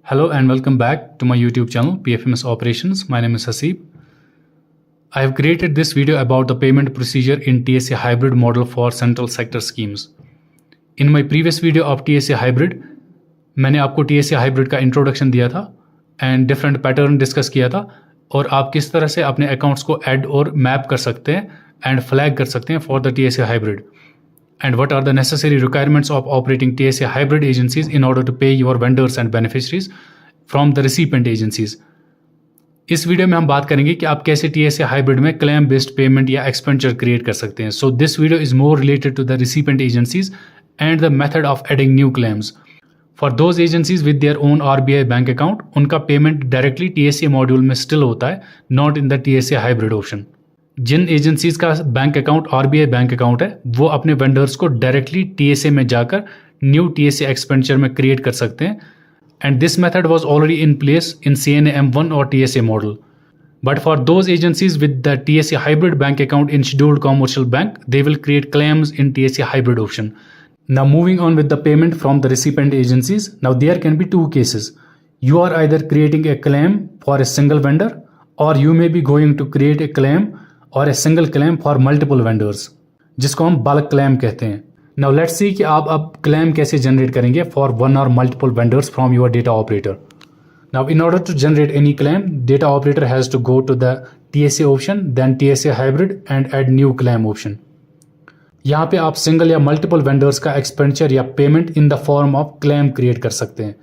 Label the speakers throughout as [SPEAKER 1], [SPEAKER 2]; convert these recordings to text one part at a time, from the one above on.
[SPEAKER 1] Hello and welcome back to my YouTube channel PFMS Operations. My name is Hasib. I have created this video about the payment procedure in TSA hybrid model for central sector schemes. In my previous video of TSA hybrid, मैंने आपको TSA hybrid का introduction दिया था and different pattern discuss किया था और आप किस तरह से अपने अकाउंट्स को ऐड और मैप कर सकते हैं एंड फ्लैग कर सकते हैं for the TSA hybrid. And what are the necessary requirements of operating TSA hybrid agencies in order to pay your vendors and beneficiaries from the recipient agencies. इस video में हम बात करेंगे कि आप कैसे TSA hybrid में claim based payment या expenditure create कर सकते हैं. So this video is more related to the recipient agencies and the method of adding new claims. For those agencies with their own RBI bank account, उनका payment directly TSA module में still होता है, not in the TSA hybrid option. जिन agencies का bank account RBI bank account है वो अपने vendors को डायरेक्टली TSA में जाकर न्यू TSA एक्सपेंडिचर में क्रिएट कर सकते हैं and this method was already in place in CNA M1 और TSA model. But for those agencies with the TSA hybrid bank account in scheduled commercial bank they will create claims in TSA hybrid option. Now moving on with the payment from the recipient agencies, now there can be two cases. You are either creating a claim for a single vendor or you may be going to create a claim और a single claim for multiple vendors जिसको हम bulk claim कहते हैं. Now let's see कि आप अब claim कैसे generate करेंगे फॉर वन और multiple vendors from your data operator. Now in order to generate any claim data operator has to go to the TSA option then TSA hybrid and add new claim option. यहाँ पे आप single या multiple vendors का expenditure या payment in the form of claim create कर सकते हैं.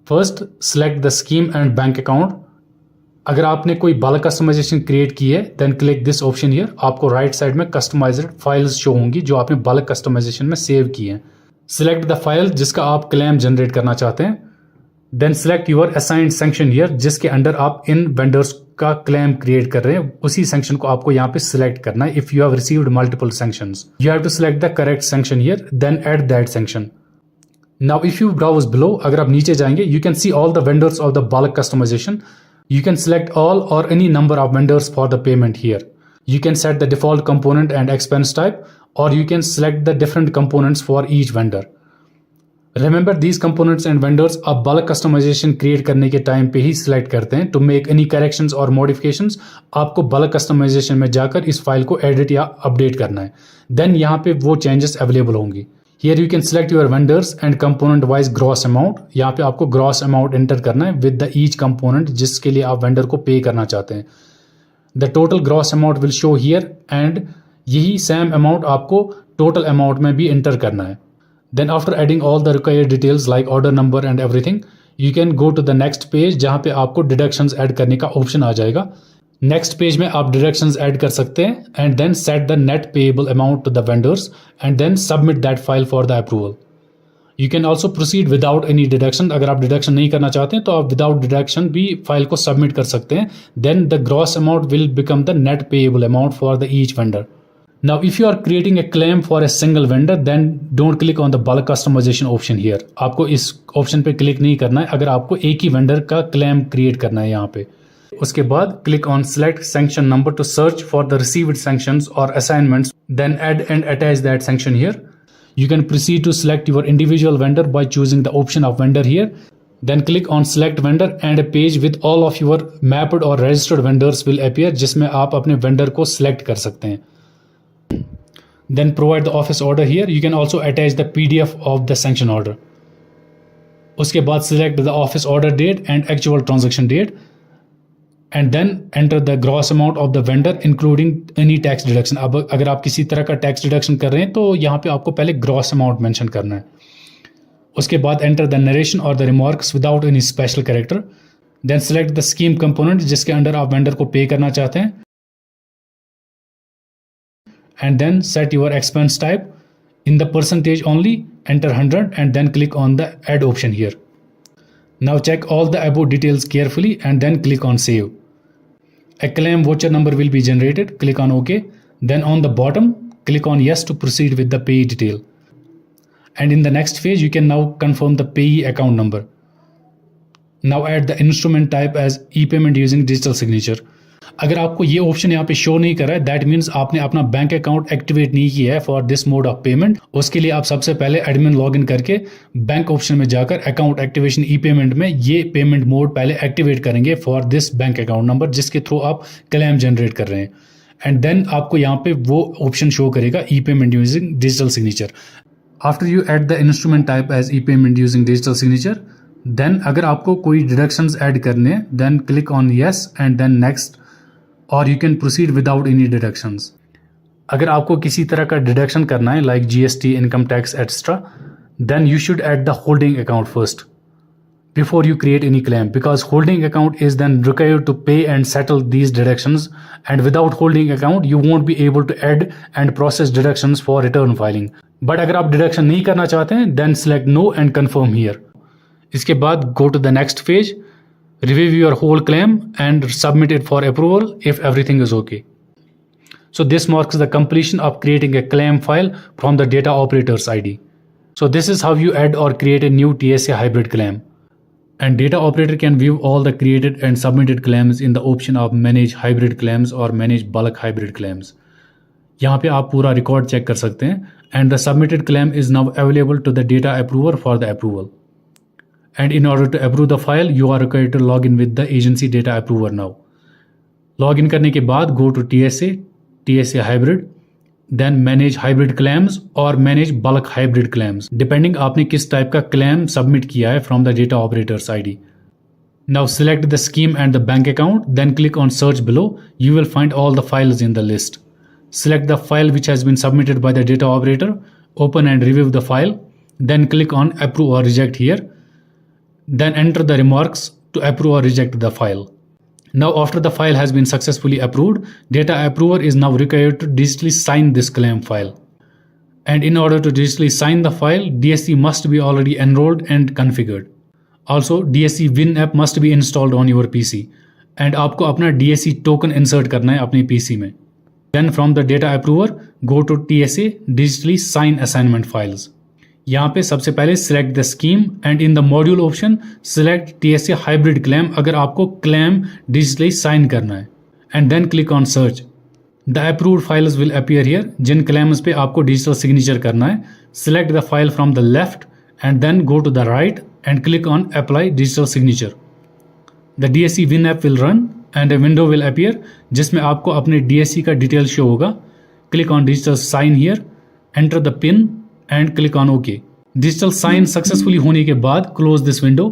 [SPEAKER 1] First select the scheme and bank account. अगर आपने कोई बल्क कस्टमाइजेशन क्रिएट की है then click this option here. आपको राइट साइड में कस्टमाइज्ड फाइल्स शो होंगी जो आपने बल्क कस्टमाइजेशन में सेव की हैं. सिलेक्ट द फाइल जिसका आप क्लेम जनरेट करना चाहते हैं. Then select your assigned section here जिसके अंडर आप इन वेंडर्स का क्लेम क्रिएट कर रहे हैं उसी सेक्शन को आपको यहाँ पे सिलेक्ट करना है. If you have received multiple sections you have to select the correct section here then add that section. Now if you browse below, अगर आप नीचे जाएंगे you can see all the vendors of the bulk customization. You can select all or any number of vendors for the payment here. You can set the default component and expense type or you can select the different components for each vendor. Remember these components and vendors आप bulk customization create करने के time पे ही select करते हैं. To make any corrections or modifications आपको bulk customization में जाकर इस फाइल को edit या update करना है. Then यहाँ पे वो changes available होंगी. Here you can select your vendors and component wise gross amount. यहाँ पे आपको gross amount enter करना है with the each component जिसके लिए आप vendor को pay करना चाहते हैं. The total gross amount will show here and यही same amount आपको total amount में भी enter करना है. Then after adding all the required details like order number and everything, you can go to the next page जहाँ पे आपको deductions add करने का option आ जाएगा. नेक्स्ट पेज में आप डिडक्शंस ऐड कर सकते हैं and then set the net payable amount to the vendors and then submit that file for the approval. You can also proceed without any deduction. अगर आप डिडक्शन नहीं करना चाहते हैं तो आप विदाउट डिडक्शन भी फाइल को सबमिट कर सकते हैं. Then the gross amount will become the net payable amount for the each vendor. Now if you are creating a claim for a single vendor then don't click on the bulk customization option here. आपको इस option पे click नहीं करना है अगर आपको एक ही वेंडर का क्लेम क्रिएट करना है यहाँ पे. उसके बाद click on select section number two search for the received sections और assignments then add and attach that section here. You can proceed to select your individual vendor by choosing the option of vendor here. Then click on select vendor and a page with all of your mapped or registered vendors will appear जिसमें आप अपने vendor को select कर सकते हैं. Then provide the office order here. You can also attach the PDF of the sanction order. उसके बाद select the office order date and actual transaction date. And then enter the gross amount of the vendor including any tax deduction. अब अगर आप किसी तरह का tax deduction कर रहे हैं तो यहाँ पे आपको पहले ग्रॉस अमाउंट मेंशन करना है. उसके बाद एंटर द नरेशन और the remarks without any special character. Then select the scheme component जिसके अंडर आप वेंडर को पे करना चाहते हैं and then set your expense type in the percentage only. Enter 100 and then click on the add option here. Now check all the above details carefully and then click on save. A claim voucher number will be generated. Click on OK. Then on the bottom, click on yes to proceed with the payee detail. And in the next phase, you can now confirm the payee account number. Now add the instrument type as e-payment using digital signature. अगर आपको ये option यहाँ पे show नहीं कर रहा है, that means आपने अपना बैंक अकाउंट एक्टिवेट नहीं किया है for this mode of payment. उसके लिए आप सबसे पहले एडमिन लॉगिन करके बैंक ऑप्शन में जाकर अकाउंट एक्टिवेशन ई पेमेंट में ये पेमेंट मोड पहले एक्टिवेट करेंगे for this bank account number जिसके थ्रू आप क्लेम जनरेट कर रहे हैं। एंड देन आपको यहाँ पे वो ऑप्शन शो करेगा E payment using digital signature. After you add the instrument type as E payment using digital signature, then अगर आपको कोई डिडक्शंस ऐड करने हैं, then click on yes and then next, और you can proceed without any deductions. अगर आपको किसी तरह का डिडक्शन करना है like GST, income tax extra, then you should add the holding account first before you create any claim, because holding account is then required to pay and settle these deductions, and without holding account you won't be able to add and process deductions for return filing. But अगर आप deduction नहीं करना चाहते हैं, then select no and confirm here. इसके बाद go to the next page, review your whole claim and submit it for approval if everything is okay. So this marks the completion of creating a claim file from the data operator's ID. So this is how you add or create a new TSA hybrid claim. And data operator can view all the created and submitted claims in the option of manage hybrid claims or manage bulk hybrid claims. यहाँ पे आप पूरा record check कर सकते हैं, and the submitted claim is now available to the data approver for the approval. And in order to approve the file, you are required to log in with the agency data approver now. Log in करने के बाद go to TSA hybrid, then manage hybrid claims or manage bulk hybrid claims, depending आपने किस type का claim submit किया है from the data operator's ID. Now select the scheme and the bank account, then click on search below. You will find all the files in the list. Select the file which has been submitted by the data operator, open and review the file, then click on approve or reject here. Then enter the remarks to approve or reject the file. Now after the file has been successfully approved, data approver is now required to digitally sign this claim file. And in order to digitally sign the file, DSC must be already enrolled and configured. Also, DSC Win app must be installed on your PC. And आपको अपना DSC token insert करना है अपने PC में. Then from the data approver, go to TSA digitally sign assignment files. यहाँ पे सबसे पहले select the scheme and in the module option select TSA hybrid claim अगर आपको claim digitally sign करना है, and then click on search. The approved files will appear here. Jin claims पे आपको digital signature करना है, select the file from the left and then go to the right and click on apply digital signature. The DSC Win app will run and a window will appear जिसमें आपको अपने DSC का detail show होगा. Click on digital sign here, enter the PIN and click on OK. Digital sign successfully होने के बाद close this window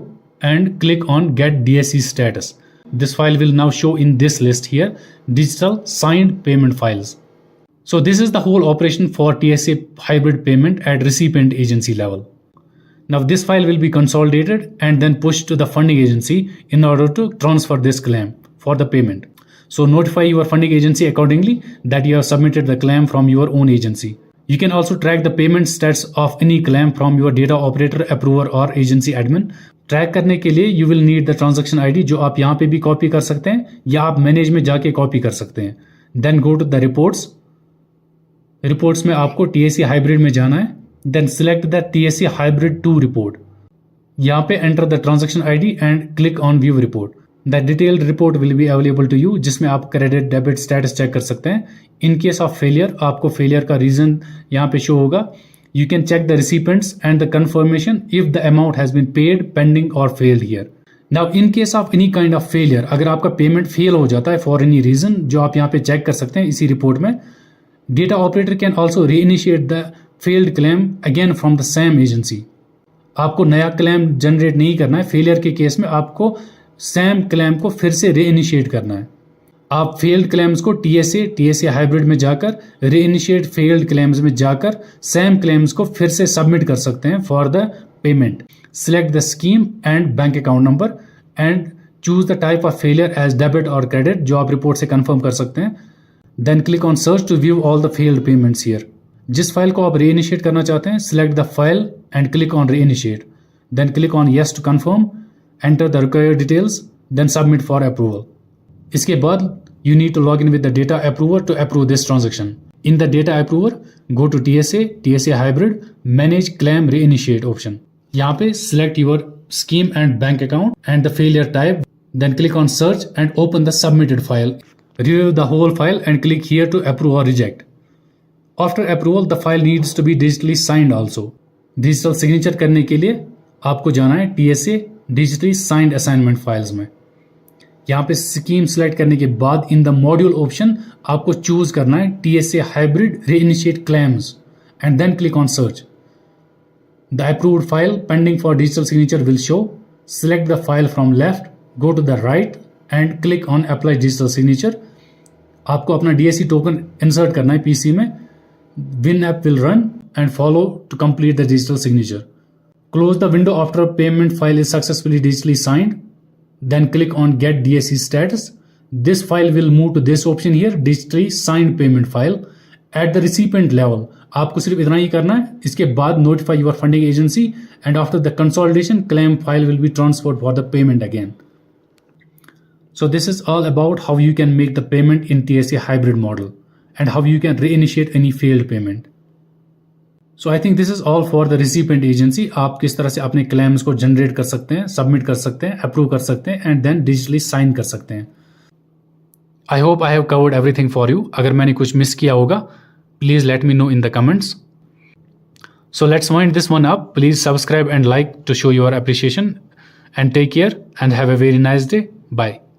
[SPEAKER 1] and click on get DSC status. This file will now show in this list here, digital signed payment files. So this is the whole operation for TSA hybrid payment at recipient agency level. Now this file will be consolidated and then pushed to the funding agency in order to transfer this claim for the payment. So notify your funding agency accordingly that you have submitted the claim from your own agency. You can also track the payment status of any claim from your data operator, approver or agency admin. Track करने के लिए you will need the transaction ID जो आप यहाँ पे भी copy कर सकते हैं या आप मैनेज में जाके कॉपी कर सकते हैं. Then go to the reports. Reports में आपको TSA hybrid में जाना है. Then select the TSA hybrid 2 report. यहाँ पे enter the transaction ID and click on view report. The detailed report will be available to you जिसमें आप credit debit status check कर सकते हैं. इन केस ऑफ फेलियर आपको failure का reason यहाँ पे शो होगा. You can check the recipients and the confirmation if the amount has been paid pending और failed here. Now in case of any kind of failure, अगर आपका payment fail हो जाता है फॉर एनी रीजन जो आप यहाँ पे चेक कर सकते हैं इसी रिपोर्ट में, data operator can also reinitiate the failed claim again from the same agency. आपको नया क्लेम जनरेट नहीं करना है. फेलियर के केस में आपको सेम क्लेम को फिर से रीइनिशिएट करना है. आप फेल्ड क्लेम्स को TSA हाइब्रिड में जाकर रीइनिशिएट फेल्ड क्लेम्स में जाकर सेम क्लेम्स को फिर से सबमिट कर सकते हैं for the payment. Select the scheme and bank account number and choose the type of failure as debit और क्रेडिट जो आप रिपोर्ट से कंफर्म कर सकते हैं. Then click on search to view all the failed payments here. जिस file को आप रीइनिशिएट करना चाहते हैं, select the file and click on reinitiate. Then click on yes to confirm, enter the required details, then submit for approval. इसके बाद you need to log in with the data approver to approve this transaction. In the data approver, go to TSA hybrid, manage claim reinitiate option. यहाँ पे select your scheme and bank account and the failure type. Then click on search and open the submitted file. Review the whole file and click here to approve or reject. After approval, the file needs to be digitally signed also. Digital signature करने के लिए आपको जाना है TSA digitally signed assignment files में. यहाँ पे scheme select करने के बाद इन द मॉड्यूल ऑप्शन आपको चूज करना है TSA hybrid reinitiate claims and then click on search. The approved file pending for digital signature will show. Select the file from left, go to the right and click on apply digital signature. आपको अपना DSC token insert करना है PC में. WinApp will run and follow to complete the digital signature. Close the window after a payment file is successfully digitally signed. Then click on get DSC status. This file will move to this option here, digitally signed payment file. At the recipient level, आपको सिर्फ इतना ही करना है. इसके बाद notify your funding agency and after the consolidation, claim file will be transferred for the payment again. So this is all about how you can make the payment in TSA hybrid model and how you can reinitiate any failed payment. So I think this is all for the recipient agency. आप किस तरह से अपने claims को generate कर सकते हैं, submit कर सकते हैं, approve कर सकते हैं and then digitally sign कर सकते हैं. I hope I have covered everything for you. अगर मैंने कुछ मिस किया होगा, please let me know in the comments. So let's wind this one up. Please subscribe and like to show your appreciation and take care and have a very nice day. Bye.